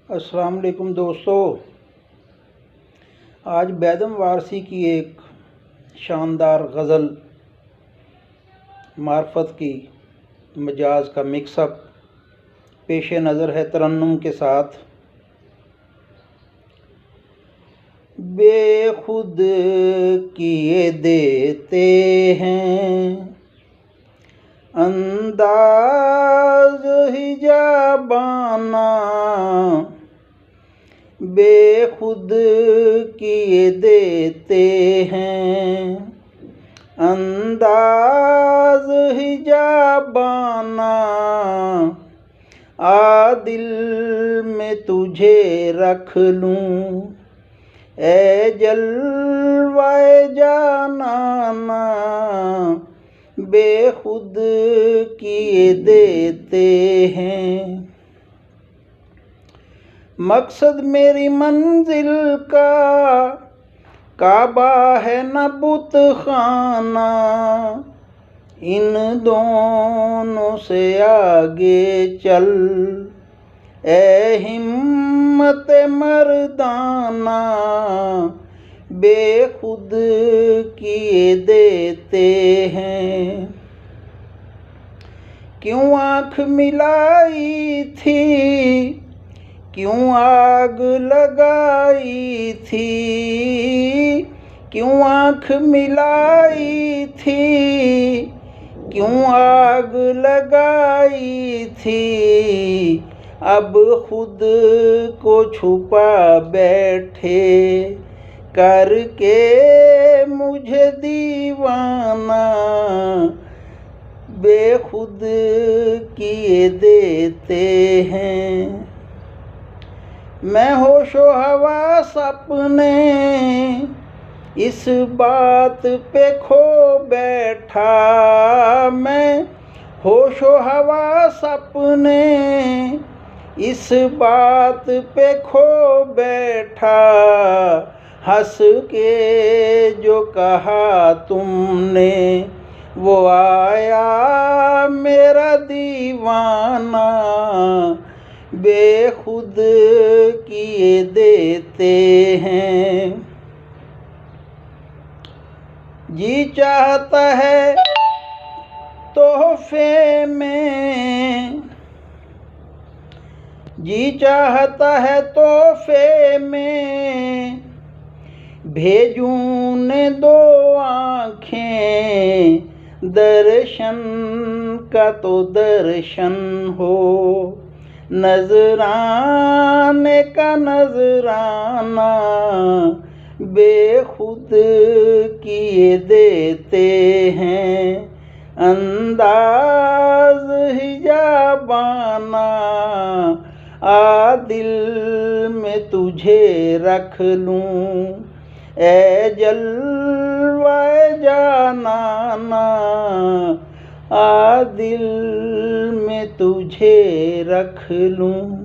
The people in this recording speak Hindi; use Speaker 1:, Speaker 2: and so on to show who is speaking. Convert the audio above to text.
Speaker 1: अस्सलाम वालेकुम दोस्तों, आज बैदम वारसी की एक शानदार गज़ल मार्फत की मजाज का मिक्सअप पेश नज़र है तरन्नुम के साथ। बेखुद किए देते हैं अंदाज़ हिजाबाना, बेखुद किए देते हैं अंदाज़ हिजाबाना। आ दिल में तुझे रख लूं ए जलवाए जानाना, बेखुद किए देते हैं। मकसद मेरी मंजिल का काबा है न बुत खाना, इन दोनों से आगे चल ए हिम्मत मर्दाना, बेखुद किए देते हैं। क्यों आँख मिलाई थी, क्यों आग लगाई थी, क्यों आँख मिलाई थी, क्यों आग लगाई थी, अब खुद को छुपा बैठे करके मुझे दीवाना, बेखुद किए देते हैं। मैं होशो हवास अपने इस बात पे खो बैठा, मैं होशो हवास अपने इस बात पे खो बैठा। हंस के जो कहा तुमने वो आया मेरा दीवाना, बेखुद किए देते हैं। जी चाहता है तोहफे में, जी चाहता है तोहफे में भेजूं ने दो आँखें, दर्शन का तो दर्शन हो, नजराने का नजराना, बेखुद किए देते हैं अंदाज हिजाबाना। आ दिल में तुझे रख लूं ए जलवाए जानाना, आ दिल में तुझे रख लूं।